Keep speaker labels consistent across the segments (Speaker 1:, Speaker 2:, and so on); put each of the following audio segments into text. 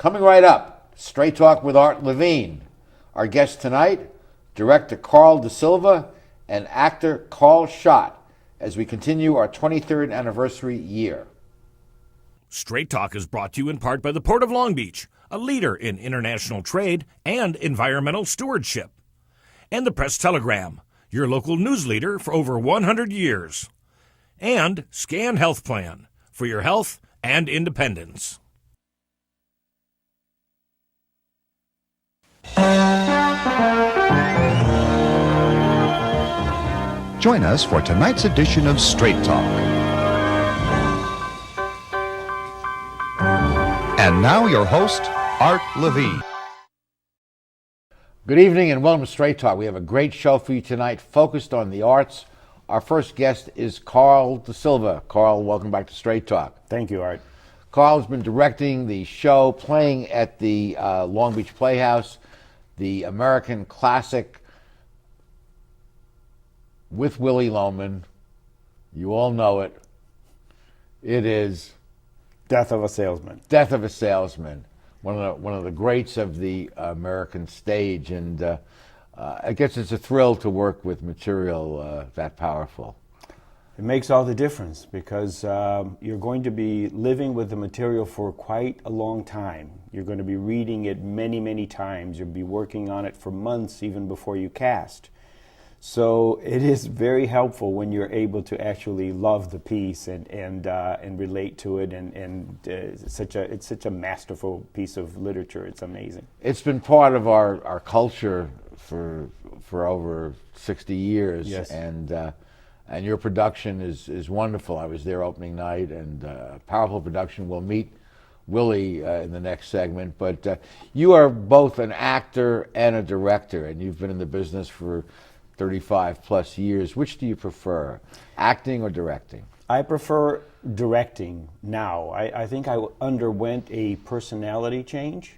Speaker 1: Coming right up, Straight Talk with Art Lavine. Our guest tonight, director Karl Da Silva and actor Karl Schott, as we continue our 23rd anniversary year.
Speaker 2: Straight Talk is brought to you in part by the Port of Long Beach, a leader in international trade and environmental stewardship. And the Press Telegram, your local news leader for over 100 years. And Scan Health Plan, for your health and independence.
Speaker 3: Join us for tonight's edition of Straight Talk. And now your host, Art Lavine.
Speaker 1: Good evening and welcome to Straight Talk. We have a great show for you tonight focused on the arts. Our first guest is Karl Da Silva. Karl, welcome back to Straight Talk.
Speaker 4: Thank you, Art.
Speaker 1: Karl has been directing the show, playing at the Long Beach Playhouse, the American classic with Willie Loman. You all know it. It is
Speaker 4: Death of a Salesman.
Speaker 1: Death of a Salesman, one of the greats of the American stage, and I guess it's a thrill to work with material that powerful.
Speaker 4: It makes all the difference because you're going to be living with the material for quite a long time. You're going to be reading it many, many times. You'll be working on it for months even before you cast. So it is very helpful when you're able to actually love the piece and relate to it, and it's such a masterful piece of literature. It's amazing.
Speaker 1: It's been part of our culture for over 60 years,
Speaker 4: yes.
Speaker 1: And your production is wonderful. I was there opening night, and powerful production. We'll meet Willie in the next segment, but you are both an actor and a director, and you've been in the business for 35 plus years. Which do you prefer, acting or directing?
Speaker 4: I prefer directing now. I think I underwent a personality change.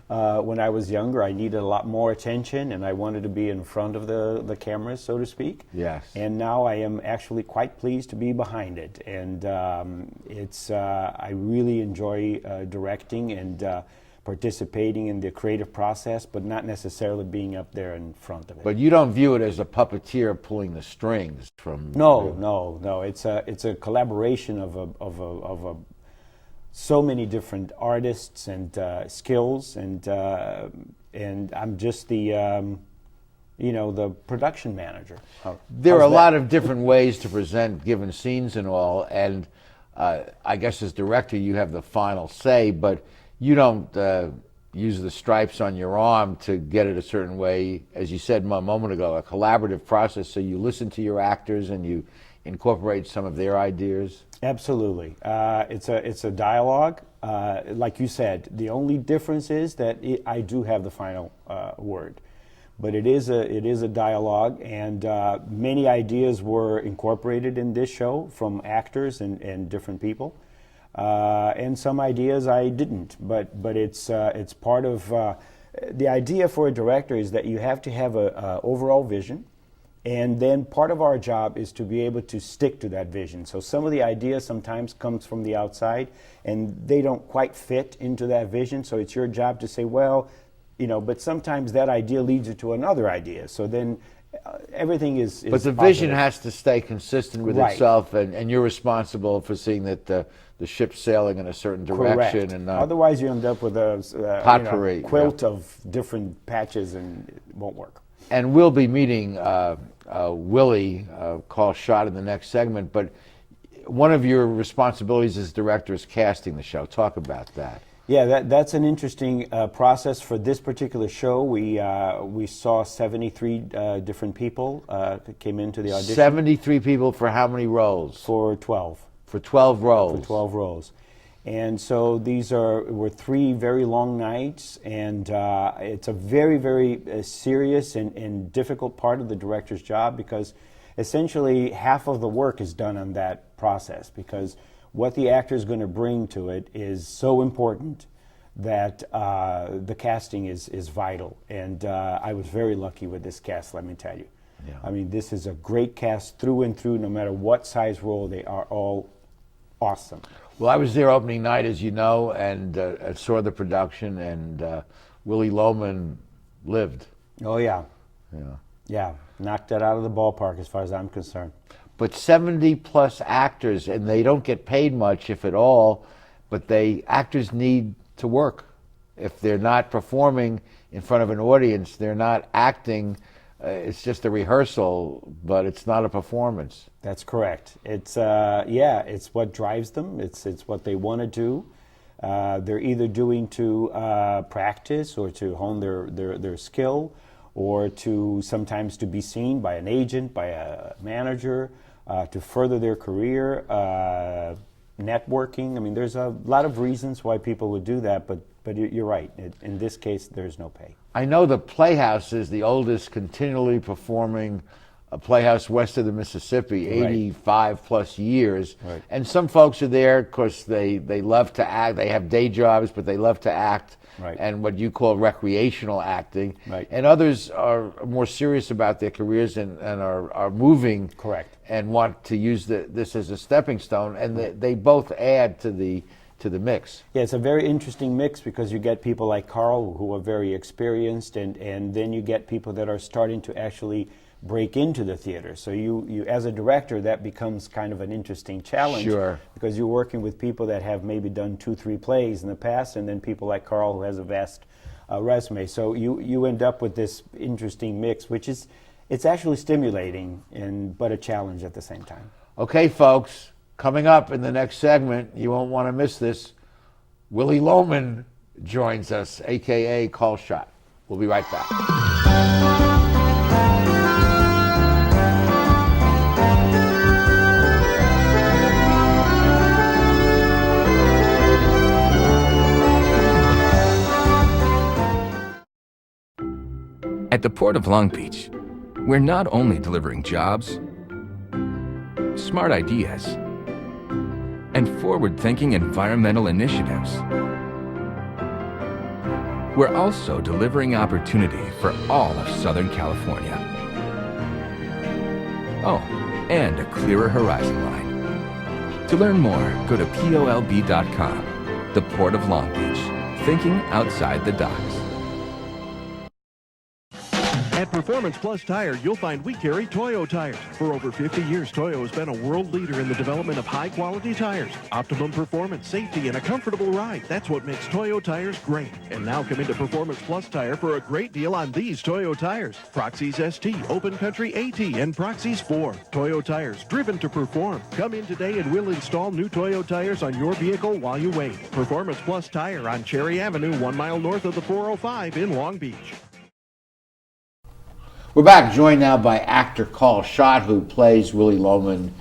Speaker 4: When I was younger, I needed a lot more attention, and I wanted to be in front of the cameras, so to speak.
Speaker 1: Yes.
Speaker 4: And now I am actually quite pleased to be behind it, and I really enjoy directing and participating in the creative process, but not necessarily being up there in front of it.
Speaker 1: But you don't view it as a puppeteer pulling the strings from.
Speaker 4: No. It's a collaboration of so many different artists and skills, and I'm just the the production manager.
Speaker 1: There are a lot of different ways to present given scenes and all, and I guess as director you have the final say, but you don't use the stripes on your arm to get it a certain way. As you said a moment ago, a collaborative process, so you listen to your actors and you incorporate some of their ideas.
Speaker 4: Absolutely. It's a dialogue. Like you said, the only difference is that I do have the final word. But it is a dialogue, and many ideas were incorporated in this show from actors and different people. And some ideas I didn't, but it's part of the idea for a director is that you have to have a overall vision, and then part of our job is to be able to stick to that vision. So some of the ideas sometimes comes from the outside, and they don't quite fit into that vision. So it's your job to say, well, but sometimes that idea leads you to another idea. So then everything is
Speaker 1: But the
Speaker 4: positive.
Speaker 1: vision has to stay consistent with
Speaker 4: Right.
Speaker 1: itself, and you're responsible for seeing that the ship's sailing in a certain direction.
Speaker 4: Correct.
Speaker 1: And
Speaker 4: Otherwise, you end up with a
Speaker 1: potpourri,
Speaker 4: quilt of different patches, and it won't work.
Speaker 1: And we'll be meeting Willie, Karl Schott, in the next segment, but one of your responsibilities as director is casting the show. Talk about that.
Speaker 4: Yeah, that's an interesting process for this particular show. We saw 73 different people that came into the audition.
Speaker 1: 73 people for how many roles?
Speaker 4: For 12.
Speaker 1: For 12 roles.
Speaker 4: For 12 roles. And so these were 3 very long nights, and it's a very, very serious and difficult part of the director's job, because essentially half of the work is done on that process, because what the actor is going to bring to it is so important that the casting is vital. And I was very lucky with this cast, let me tell you. Yeah. I mean, this is a great cast through and through, no matter what size role. They are all awesome.
Speaker 1: Well, I was there opening night, as you know, and I saw the production, and Willie Loman lived.
Speaker 4: Oh, yeah.
Speaker 1: Yeah.
Speaker 4: Yeah, knocked it out of the ballpark as far as I'm concerned.
Speaker 1: But 70 plus actors, and they don't get paid much, if at all, but actors need to work. If they're not performing in front of an audience, they're not acting. It's just a rehearsal, but it's not a performance.
Speaker 4: That's correct. It's it's what drives them. It's what they want to do. They're either doing to practice or to hone their skill, or to sometimes to be seen by an agent, by a manager, to further their career, networking. I mean, there's a lot of reasons why people would do that, but you're right. In this case, there's no pay.
Speaker 1: I know the Playhouse is the oldest continually performing playhouse west of the Mississippi, 85 plus years.
Speaker 4: Right.
Speaker 1: And some folks are there because they love to act. They have day jobs, but they love to act.
Speaker 4: Right.
Speaker 1: And what you call recreational acting.
Speaker 4: Right.
Speaker 1: And others are more serious about their careers and are moving.
Speaker 4: Correct.
Speaker 1: And want to use this as a stepping stone. And they both add to the mix.
Speaker 4: Yeah, it's a very interesting mix because you get people like Karl who are very experienced, and then you get people that are starting to actually break into the theater. So you as a director, that becomes kind of an interesting challenge.
Speaker 1: Sure.
Speaker 4: Because you're working with people that have maybe done 2-3 plays in the past, and then people like Karl who has a vast resume. So you end up with this interesting mix, which is it's actually stimulating but a challenge at the same time.
Speaker 1: Okay, folks. Coming up in the next segment, you won't want to miss this. Willie Loman joins us, a.k.a. Karl Schott. We'll be right back.
Speaker 5: At the Port of Long Beach, we're not only delivering jobs, smart ideas, and forward-thinking environmental initiatives. We're also delivering opportunity for all of Southern California. Oh, and a clearer horizon line. To learn more, go to POLB.com. The Port of Long Beach, thinking outside the docks.
Speaker 6: At Performance Plus Tire, you'll find we carry Toyo tires. For over 50 years, Toyo has been a world leader in the development of high-quality tires. Optimum performance, safety, and a comfortable ride. That's what makes Toyo tires great. And now come into Performance Plus Tire for a great deal on these Toyo tires. Proxys ST, Open Country AT, and Proxys 4. Toyo tires, driven to perform. Come in today and we'll install new Toyo tires on your vehicle while you wait. Performance Plus Tire on Cherry Avenue, 1 mile north of the 405 in Long Beach.
Speaker 1: We're back, joined now by actor Karl Schott, who plays Willie Loman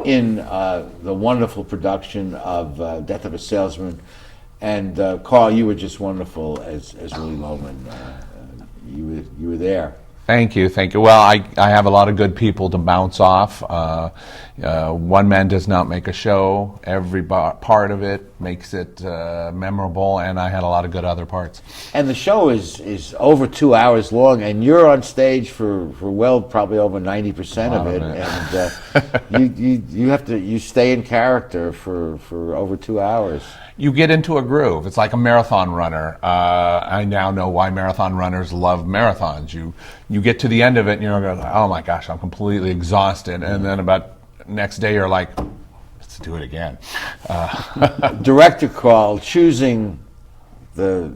Speaker 1: in the wonderful production of Death of a Salesman. And Karl, you were just wonderful as Willie Loman. You were there.
Speaker 7: Thank you. Well, I have a lot of good people to bounce off. One man does not make a show. Every part of it makes it memorable, and I had a lot of good other parts.
Speaker 1: And the show is over 2 hours long, and you're on stage for probably over 90% of it. And you stay in character for over 2 hours.
Speaker 7: You get into a groove. It's like a marathon runner. I now know why marathon runners love marathons. You get to the end of it and you're going, oh my gosh, I'm completely exhausted. And then about next day you're like, let's do it again.
Speaker 1: Director Karl, choosing the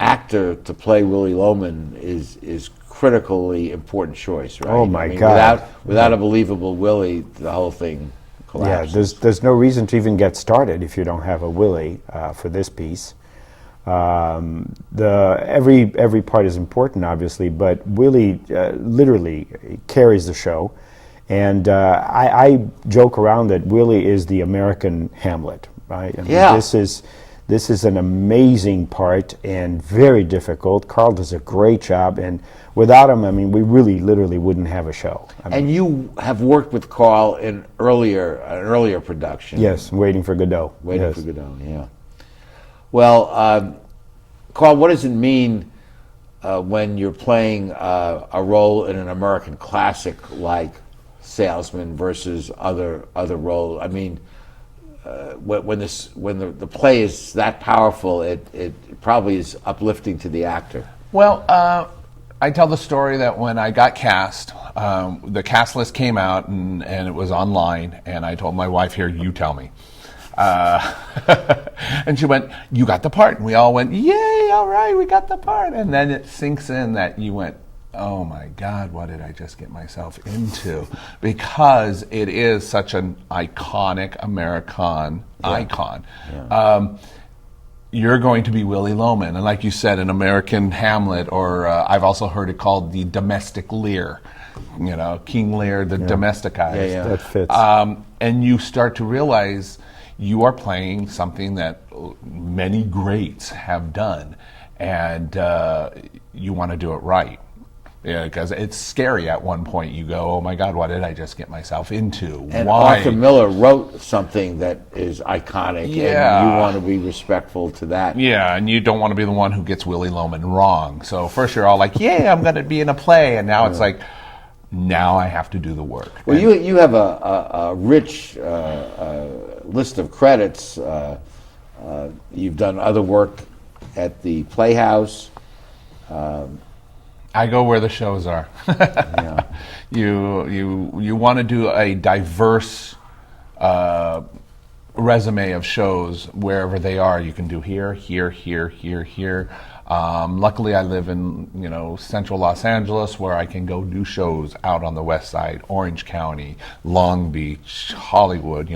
Speaker 1: actor to play Willie Loman is critically important choice, right?
Speaker 4: Oh my God.
Speaker 1: Without a believable Willie, the whole thing collapses.
Speaker 4: Yeah, there's no reason to even get started if you don't have a Willie for this piece. Every part is important, obviously, but Willie literally carries the show. And I joke around that Willie is the American Hamlet, right? I mean,
Speaker 1: yeah.
Speaker 4: This is an amazing part and very difficult. Karl does a great job, and without him, I mean, we really, literally wouldn't have a show.
Speaker 1: And you have worked with Karl in an earlier production.
Speaker 4: Yes, Waiting for Godot.
Speaker 1: Waiting for Godot, yeah. Well, Karl, what does it mean when you're playing a role in an American classic like Salesman versus other roles? I mean, when the play is that powerful, it probably is uplifting to the actor.
Speaker 7: Well, I tell the story that when I got cast, the cast list came out and it was online, and I told my wife, "Here, you tell me." And she went, "You got the part." And we all went, "Yay, all right, we got the part." And then it sinks in that you went, "Oh my God, what did I just get myself into?" Because it is such an iconic American icon. Yeah. You're going to be Willie Loman, and like you said, an American Hamlet, or I've also heard it called the domestic Lear. You know, King Lear, the domesticized.
Speaker 4: That fits.
Speaker 7: And you start to realize you are playing something that many greats have done, and you want to do it right. Yeah, because it's scary at one point. You go, "Oh my God, what did I just get myself into?"
Speaker 1: And
Speaker 7: Why?
Speaker 1: Arthur Miller wrote something that is iconic, and you want to be respectful to that.
Speaker 7: Yeah, and you don't want to be the one who gets Willie Loman wrong. So first you're all like, "Yay, I'm going to be in a play," and now it's like, now I have to do the work.
Speaker 1: Well, you have a rich list of credits. You've done other work at the Playhouse.
Speaker 7: I go where the shows are.
Speaker 1: Yeah.
Speaker 7: You want to do a diverse resume of shows wherever they are. You can do here. Luckily, I live in central Los Angeles, where I can go do shows out on the West Side, Orange County, Long Beach, Hollywood.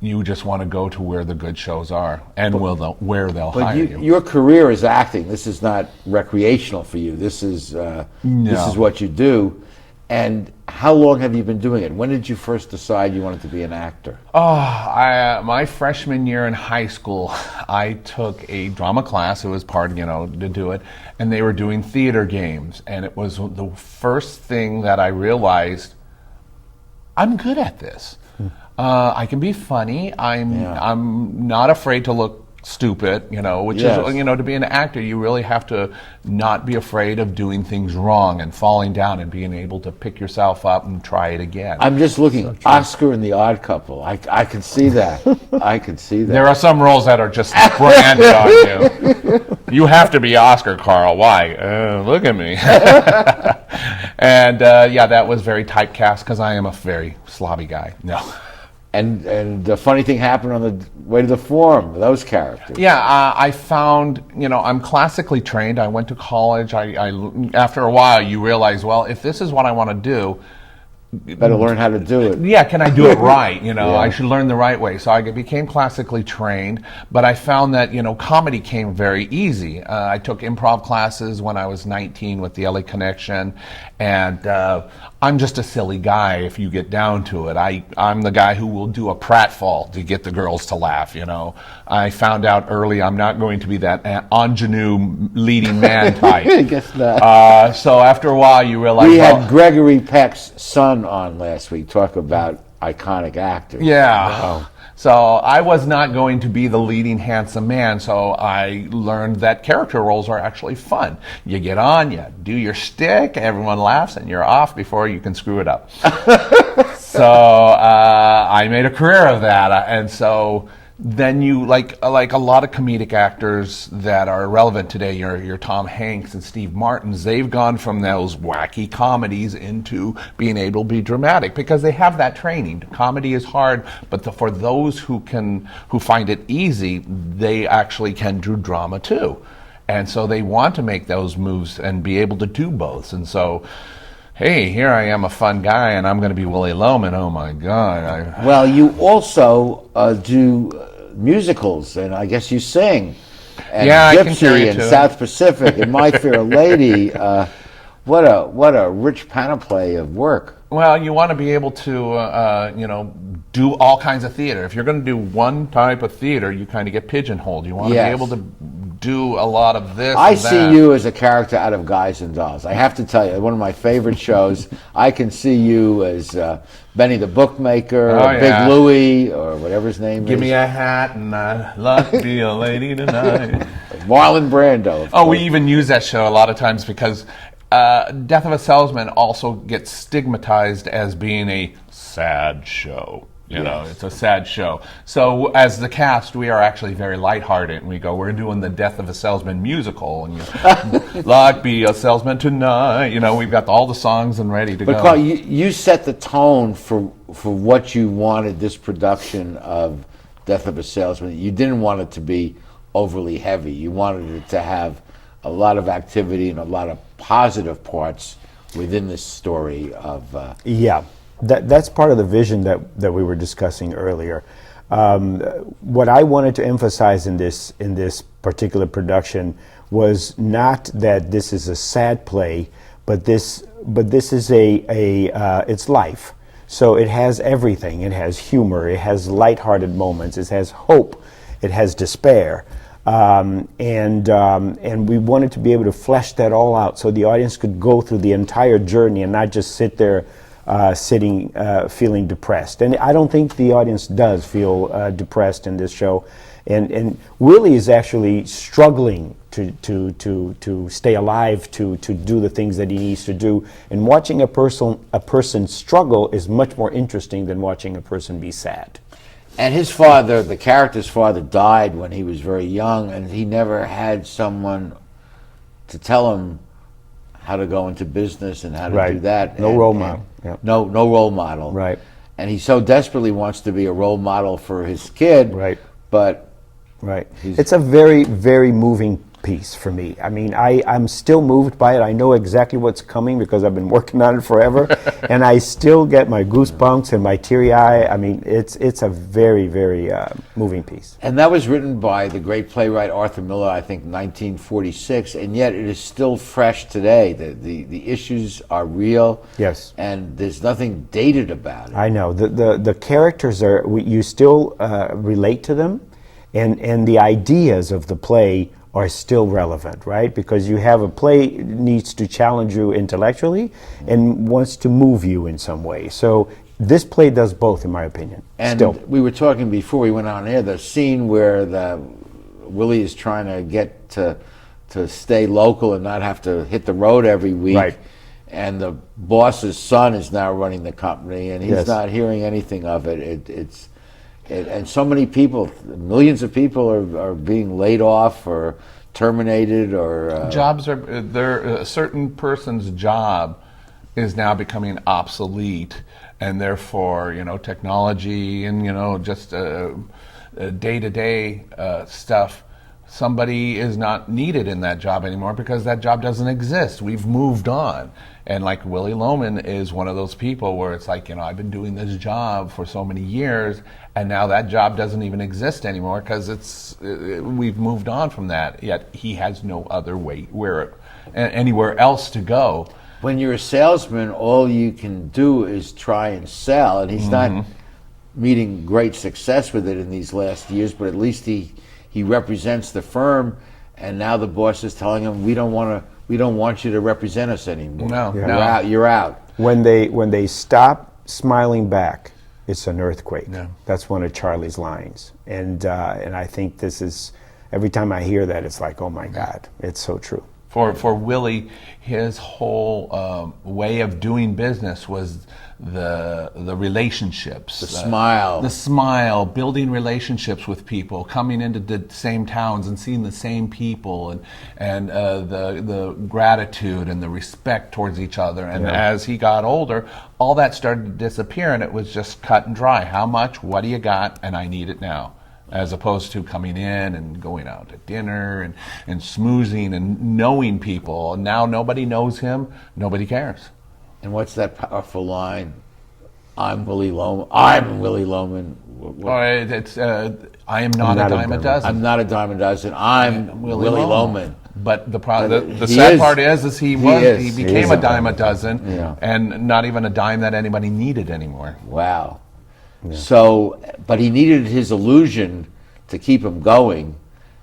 Speaker 7: You just want to go to where the good shows are and where they'll hire you.
Speaker 1: Your career is acting. This is not recreational for you. This is what you do. And how long have you been doing it? When did you first decide you wanted to be an actor?
Speaker 7: My freshman year in high school, I took a drama class. It was part, to do it, and they were doing theater games. And it was the first thing that I realized, I'm good at this. I can be funny. I'm not afraid to look stupid, which is, to be an actor, you really have to not be afraid of doing things wrong and falling down and being able to pick yourself up and try it again.
Speaker 1: I'm just looking, Oscar and the Odd Couple. I can see that. I can see that.
Speaker 7: There are some roles that are just branded on you. You have to be Oscar, Karl. Why? Look at me. And that was very typecast because I am a very slobby guy. No.
Speaker 1: And the funny thing happened on the way to the Forum, those characters.
Speaker 7: Yeah, I found, I'm classically trained. I went to college. After a while, you realize, well, if this is what I want to do,
Speaker 1: you better learn how to do it.
Speaker 7: Yeah, can I do it right? I should learn the right way. So I became classically trained, but I found that, comedy came very easy. I took improv classes when I was 19 with the LA Connection, and I'm just a silly guy if you get down to it. I'm the guy who will do a pratfall to get the girls to laugh, I found out early I'm not going to be that ingenue leading man type.
Speaker 1: I guess not.
Speaker 7: So after a while you realize...
Speaker 1: We had Gregory Peck's son on last week talk about iconic actors.
Speaker 7: Yeah. So I was not going to be the leading handsome man, so I learned that character roles are actually fun. You get on, you do your shtick, everyone laughs, and you're off before you can screw it up. So I made a career of that, and so then you, like a lot of comedic actors that are relevant today, your Tom Hanks and Steve Martins, they've gone from those wacky comedies into being able to be dramatic because they have that training. Comedy is hard, but for those who find it easy, they actually can do drama too. And so they want to make those moves and be able to do both. And so, hey, here I am, a fun guy, and I'm going to be Willie Loman. Oh my God!
Speaker 1: Well, you also do musicals, and I guess you sing. And Gypsy and South Pacific and My Fair Lady. What a rich panoply of work.
Speaker 7: Well, you want to be able to, do all kinds of theater. If you're going to do one type of theater, you kind of get pigeonholed. You want to be able to do a lot of this.
Speaker 1: I see you as a character out of Guys and Dolls. I have to tell you, one of my favorite shows. I can see you as Benny the Bookmaker, or Big Louie, or whatever his name is.
Speaker 7: Give me a hat and I'd love to be a lady tonight.
Speaker 1: Marlon Brando.
Speaker 7: We even use that show a lot of times because Death of a Salesman also gets stigmatized as being a sad show. You know, it's a sad show. So as the cast, we are actually very lighthearted, and we go, we're doing the Death of a Salesman musical, and like be a salesman tonight. You know, we've got all the songs and ready to go.
Speaker 1: But Karl, you set the tone for what you wanted this production of Death of a Salesman. You didn't want it to be overly heavy. You wanted it to have a lot of activity and a lot of positive parts within this story of...
Speaker 4: Yeah, that's part of the vision that we were discussing earlier. What I wanted to emphasize in this particular production was not that this is a sad play, but this is it's life. So it has everything. It has humor. It has lighthearted moments. It has hope. It has despair. And we wanted to be able to flesh that all out so the audience could go through the entire journey and not just sit there feeling depressed. And I don't think the audience does feel depressed in this show. And Willie is actually struggling to stay alive, to do the things that he needs to do. And watching a person struggle is much more interesting than watching a person be sad.
Speaker 1: And his father, the character's father, died when he was very young, and he never had someone to tell him how to go into business and how to do that.
Speaker 4: No role model. Yeah.
Speaker 1: No role model.
Speaker 4: Right.
Speaker 1: And he so desperately wants to be a role model for his kid.
Speaker 4: Right.
Speaker 1: But
Speaker 4: it's a very, very moving piece for me. I mean, I'm still moved by it. I know exactly what's coming because I've been working on it forever, and I still get my goosebumps and my teary eye. I mean, it's a very, very moving piece.
Speaker 1: And that was written by the great playwright Arthur Miller, I think, 1946, and yet it is still fresh today. The issues are real.
Speaker 4: Yes.
Speaker 1: And there's nothing dated about it.
Speaker 4: I know. The characters you still relate to them, and the ideas of the play are still relevant, right? Because you have a play needs to challenge you intellectually and wants to move you in some way. So this play does both, in my opinion.
Speaker 1: And
Speaker 4: still.
Speaker 1: We were talking before we went on air, the scene where Willie is trying to get to stay local and not have to hit the road every week.
Speaker 4: Right.
Speaker 1: And the boss's son is now running the company, and he's not hearing anything of it. And so many people, millions of people are being laid off or terminated or...
Speaker 7: Jobs a certain person's job is now becoming obsolete, and therefore, technology and, just day-to-day stuff, somebody is not needed in that job anymore because that job doesn't exist. We've moved on. And like Willie Loman is one of those people where it's like, I've been doing this job for so many years, and now that job doesn't even exist anymore because we've moved on from that. Yet he has no other way anywhere else to go.
Speaker 1: When you're a salesman, all you can do is try and sell, and he's not meeting great success with it in these last years, but at least he represents the firm, and now the boss is telling him, we don't want you to represent us anymore.
Speaker 7: No.
Speaker 1: You're out.
Speaker 4: When they stop smiling back, it's an earthquake.
Speaker 7: Yeah.
Speaker 4: That's one of Charlie's lines, and I think this is, every time I hear that, it's like, oh my God, it's so true.
Speaker 7: For Willie, his whole way of doing business was the relationships,
Speaker 1: the smile,
Speaker 7: building relationships with people, coming into the same towns and seeing the same people, and the gratitude and the respect towards each other. And as he got older, all that started to disappear, and it was just cut and dry. How much? What do you got? And I need it now. As opposed to coming in and going out to dinner and smoozing and knowing people. And now nobody knows him, nobody cares.
Speaker 1: And what's that powerful line? I'm Willie Loman. I'm Willie Loman.
Speaker 7: I am not a dime a dozen.
Speaker 1: I'm not a dime a dozen. I'm Willie Loman.
Speaker 7: But the sad part is he became a dime a dozen, and not even a dime that anybody needed anymore.
Speaker 1: Wow. Yeah. So, but he needed his illusion to keep him going,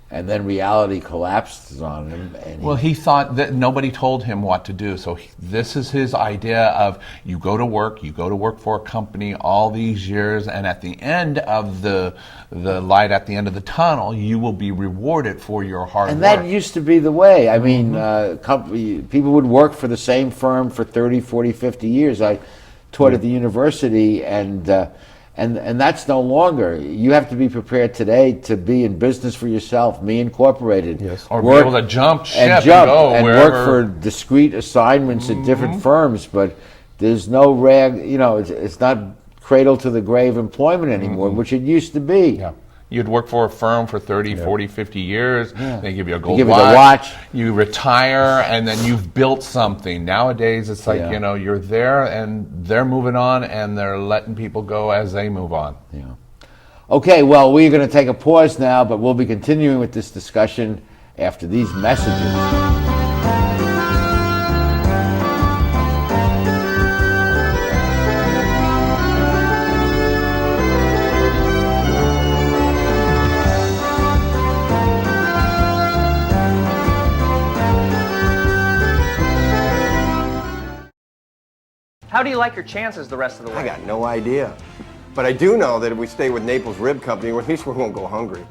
Speaker 1: and then reality collapses on him. And
Speaker 7: he thought that nobody told him what to do. So this is his idea of you go to work for a company all these years, and at the end of the light at the end of the tunnel, you will be rewarded for your hard work.
Speaker 1: And that used to be the way. I mean, people would work for the same firm for 30, 40, 50 years. I taught at the university, and And that's no longer. You have to be prepared today to be in business for yourself, me incorporated.
Speaker 4: Yes.
Speaker 7: Or be able to jump ship and go
Speaker 1: and
Speaker 7: wherever.
Speaker 1: work for discrete assignments at different firms. But there's no it's not cradle to the grave employment anymore, which it used to be.
Speaker 7: Yeah. You'd work for a firm for 30, 40, 50 years. They give you a gold
Speaker 1: give you
Speaker 7: watch.
Speaker 1: the watch.
Speaker 7: You retire, and then you've built something. Nowadays, it's like, you're there, and they're moving on, and they're letting people go as they move on.
Speaker 1: Yeah. Okay, well, we're going to take a pause now, but we'll be continuing with this discussion after these messages.
Speaker 8: How do you like your chances the rest of the way?
Speaker 9: I got no idea. But I do know that if we stay with Naples Rib Company, at least we won't go hungry.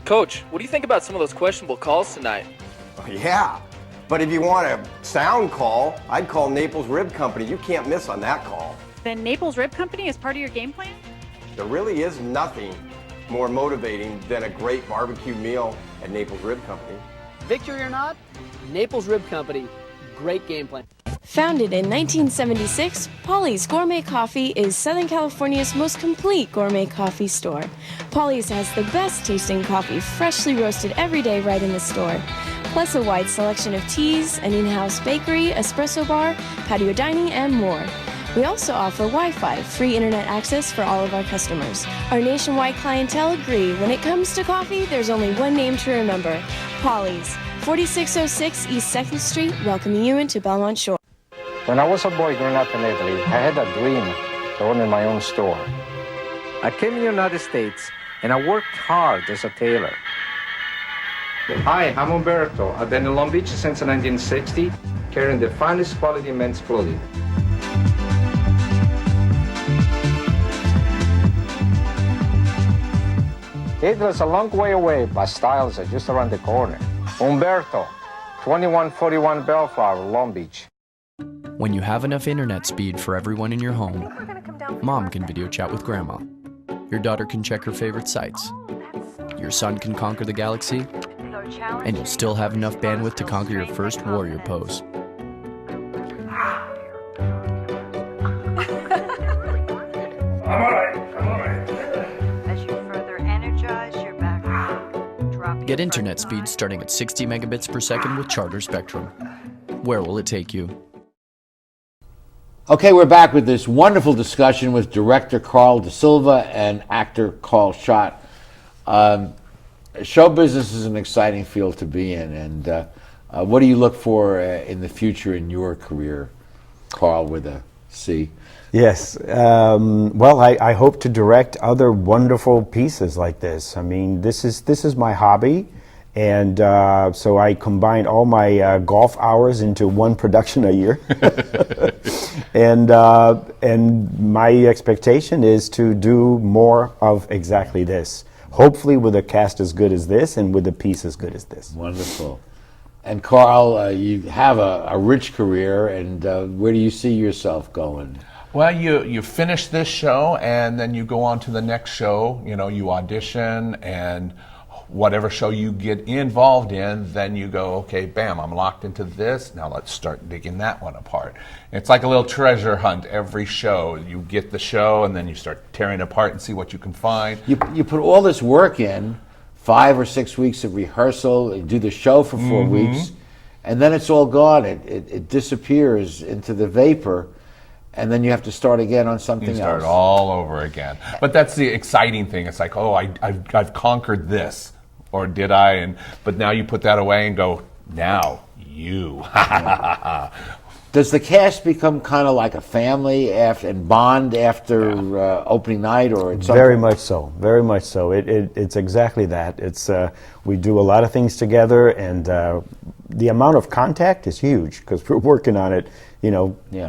Speaker 10: Coach, what do you think about some of those questionable calls tonight?
Speaker 9: Oh, yeah. But if you want a sound call, I'd call Naples Rib Company. You can't miss on that call.
Speaker 11: Then Naples Rib Company is part of your game plan?
Speaker 9: There really is nothing more motivating than a great barbecue meal at Naples Rib Company.
Speaker 12: Victory or not, Naples Rib Company, great game plan.
Speaker 13: Founded in 1976, Polly's Gourmet Coffee is Southern California's most complete gourmet coffee store. Polly's has the best tasting coffee, freshly roasted every day right in the store, plus a wide selection of teas, an in-house bakery, espresso bar, patio dining, and more. We also offer Wi-Fi, free internet access for all of our customers. Our nationwide clientele agree when it comes to coffee, there's only one name to remember, Polly's, 4606 East 2nd Street, welcoming you into Belmont Shore.
Speaker 14: When I was a boy growing up in Italy, I had a dream to own my own store. I came to the United States and I worked hard as a tailor. Hi, I'm Umberto. I've been in Long Beach since 1960, carrying the finest quality men's clothing. Italy's a long way away, but styles are just around the corner. Umberto, 2141 Bellflower, Long Beach.
Speaker 15: When you have enough internet speed for everyone in your home, Mom can video chat with Grandma. Your daughter can check her favorite sites. Your son can conquer the galaxy, and you'll still have enough bandwidth to conquer your first warrior pose.
Speaker 16: As you further energize your back,
Speaker 15: Get internet speed starting at 60 megabits per second with Charter Spectrum. Where will it take you?
Speaker 1: Okay, we're back with this wonderful discussion with director Karl Da Silva and actor Karl Schott. Show business is an exciting field to be in, and what do you look for in the future in your career, Karl, with a C?
Speaker 4: Yes. Well, I hope to direct other wonderful pieces like this. I mean, this is my hobby, and so I combined all my golf hours into one production a year. And my expectation is to do more of exactly this. Hopefully with a cast as good as this and with a piece as good as this.
Speaker 1: Wonderful. And Karl, you have a rich career, and where do you see yourself going?
Speaker 7: Well, you finish this show, and then you go on to the next show. You know, you audition, and whatever show you get involved in, then you go, okay, bam, I'm locked into this. Now let's start digging that one apart. It's like a little treasure hunt every show. You get the show, and then you start tearing it apart and see what you can find.
Speaker 1: You put all this work in, 5 or 6 weeks of rehearsal, you do the show for 4 weeks, and then it's all gone. It disappears into the vapor, and then you have to start again on something else.
Speaker 7: You start all over again. But that's the exciting thing. It's like, oh, I've conquered this. Or did I? But now you put that away and go, now you.
Speaker 1: Does the cast become kind of like a family and bond after opening night, or it's
Speaker 4: very much so? Very much so. It's exactly that. It's we do a lot of things together, and the amount of contact is huge because we're working on it,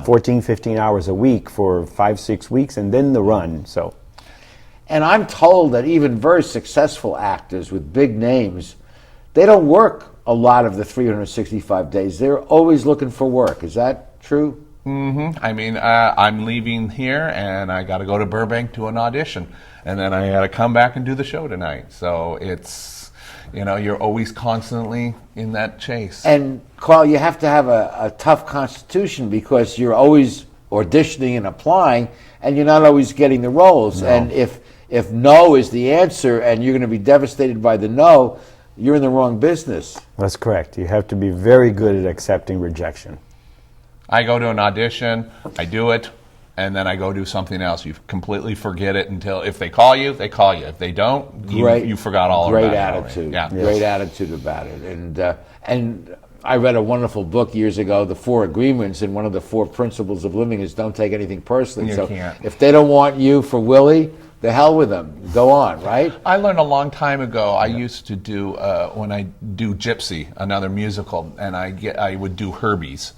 Speaker 4: 14, 15 hours a week for 5, 6 weeks, and then the run. So.
Speaker 1: And I'm told that even very successful actors with big names, they don't work a lot of the 365 days. They're always looking for work. Is that true?
Speaker 7: I mean, I'm leaving here, and I got to go to Burbank to an audition, and then I got to come back and do the show tonight. So it's, you're always constantly in that chase.
Speaker 1: And Karl, you have to have a tough constitution because you're always auditioning and applying, and you're not always getting the roles.
Speaker 4: No.
Speaker 1: And if no is the answer, and you're going to be devastated by the no, you're in the wrong business.
Speaker 4: That's correct. You have to be very good at accepting rejection.
Speaker 7: I go to an audition, I do it, and then I go do something else. You completely forget it until if they call you, they call you. If they don't, you forgot all about it.
Speaker 1: Great attitude.
Speaker 7: Yeah.
Speaker 1: Great attitude about it. And I read a wonderful book years ago, The 4 Agreements, and one of the 4 principles of living is don't take anything personally.
Speaker 7: You
Speaker 1: so
Speaker 7: can't.
Speaker 1: If they don't want you for Willie, the hell with them. Go on, right?
Speaker 7: I learned a long time ago. I used to do when I do Gypsy, another musical, and I would do Herbie's,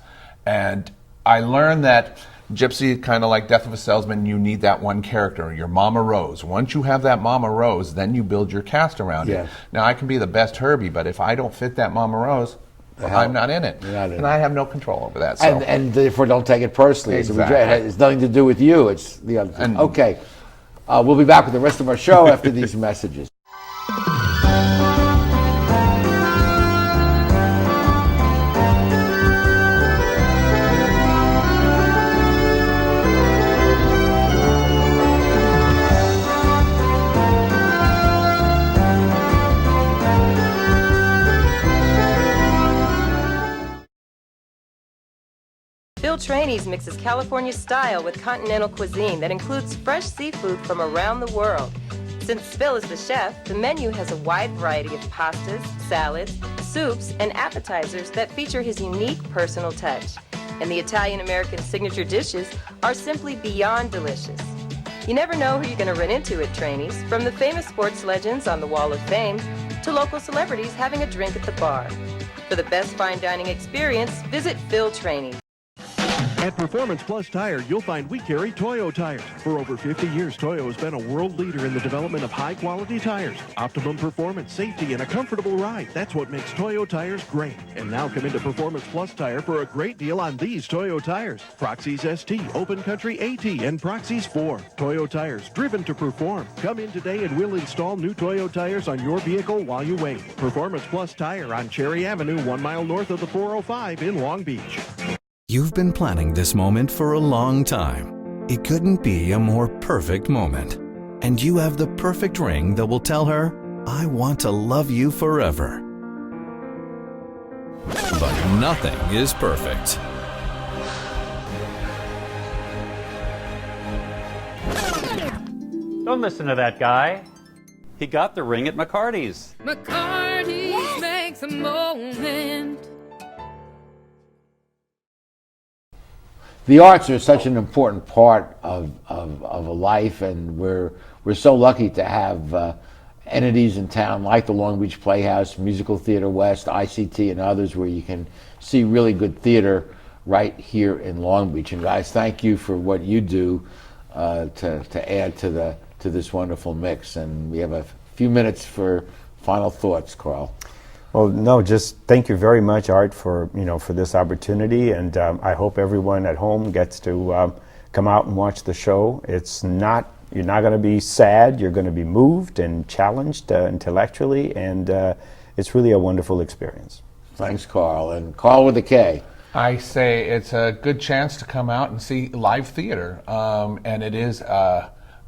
Speaker 7: and I learned that Gypsy, kind of like Death of a Salesman, you need that one character, your Mama Rose. Once you have that Mama Rose, then you build your cast around it. Now I can be the best Herbie, but if I don't fit that Mama Rose, I'm not in it, and I have no control over that. So.
Speaker 1: And therefore, don't take it personally.
Speaker 7: Exactly.
Speaker 1: It has nothing to do with you. It's the other thing. Okay. We'll be back with the rest of our show after these messages.
Speaker 17: Phil Trainees mixes California style with continental cuisine that includes fresh seafood from around the world. Since Phil is the chef, the menu has a wide variety of pastas, salads, soups, and appetizers that feature his unique personal touch. And the Italian-American signature dishes are simply beyond delicious. You never know who you're going to run into at Trainees, from the famous sports legends on the Wall of Fame to local celebrities having a drink at the bar. For the best fine dining experience, visit Phil Trainees.
Speaker 6: At Performance Plus Tire, you'll find we carry Toyo tires. For over 50 years, Toyo has been a world leader in the development of high-quality tires. Optimum performance, safety, and a comfortable ride. That's what makes Toyo tires great. And now come into Performance Plus Tire for a great deal on these Toyo tires. Proxys ST, Open Country AT, and Proxys 4. Toyo tires, driven to perform. Come in today and we'll install new Toyo tires on your vehicle while you wait. Performance Plus Tire on Cherry Avenue, 1 mile north of the 405 in Long Beach.
Speaker 18: You've been planning this moment for a long time. It couldn't be a more perfect moment. And you have the perfect ring that will tell her, I want to love you forever. But nothing is perfect.
Speaker 19: Don't listen to that guy. He got the ring at McCarty's.
Speaker 20: McCarty's makes a moment.
Speaker 1: The arts are such an important part of a life, and we're so lucky to have entities in town like the Long Beach Playhouse, Musical Theater West, ICT, and others where you can see really good theater right here in Long Beach. And guys, thank you for what you do to add to this wonderful mix. And we have a few minutes for final thoughts, Karl.
Speaker 4: Well, no, just thank you very much, Art, for this opportunity, and I hope everyone at home gets to come out and watch the show. You're not going to be sad. You're going to be moved and challenged intellectually, and it's really a wonderful experience.
Speaker 1: Thanks, Karl. And Karl with a K.
Speaker 7: I say it's a good chance to come out and see live theater, and it is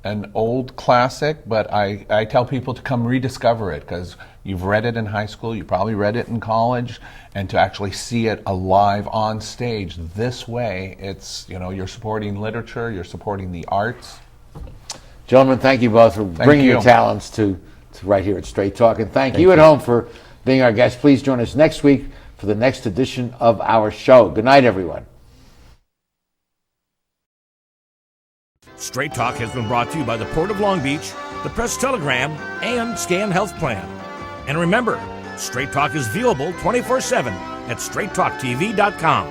Speaker 7: an old classic, but I tell people to come rediscover it, because you've read it in high school, you probably read it in college, and to actually see it alive on stage this way, it's, you're supporting literature, you're supporting the arts.
Speaker 1: Gentlemen, thank you both for bringing your talents to right here at Straight Talk, and thank you at home for being our guest. Please join us next week for the next edition of our show. Good night, everyone.
Speaker 2: Straight Talk has been brought to you by the Port of Long Beach, the Press Telegram, and Scan Health Plan. And remember, Straight Talk is viewable 24/7 at straighttalktv.com.